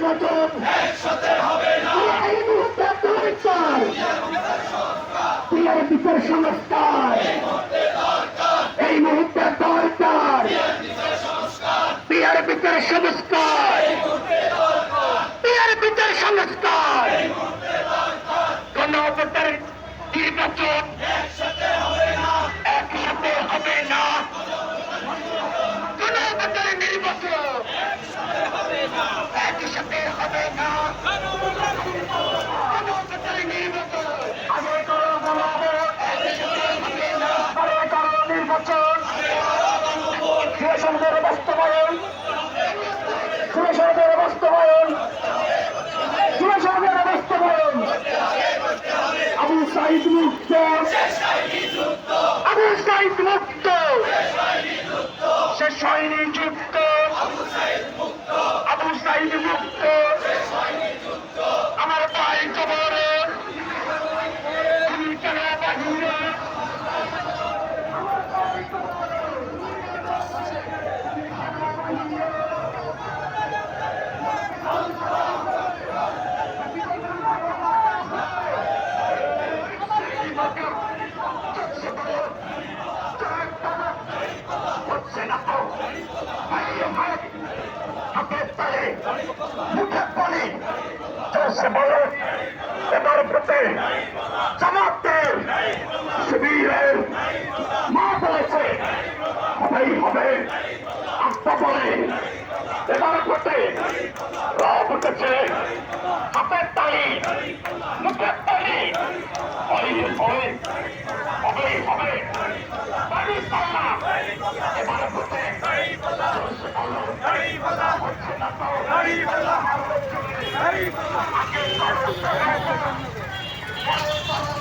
নির্বাচন এই মুহূর্তে দরকার বিচার সংস্কার এই মুহূর্তে দরকার বিচার সংস্কার বিচার সংস্কার গণভোটের নির্বাচন একসাথে হবে না গণভোটের নির্বাচন একসাথে হবে না গণভোটের নির্বাচন আগে করো গণভোট আগে করো নির্বাচন সুরেশের বাস্তবায়ন সুরেশের বাস্তবায়ন সুরেশের বাস্তবায়ন আবু সাইদ মুক্ত আবু সাইদ মুক্ত শেষ হয়নি যুক্ত আবু সাইদ মুক্ত আমার ভাই কবরে তুমি কেন বাহিরে এবার প্রতি জামাতের শিবিরের মা বলেছে হবেই হবে আত্মা বলে এবার প্রতি রব উঠেছে হাতের তালি মুখের তালি হবেই হবে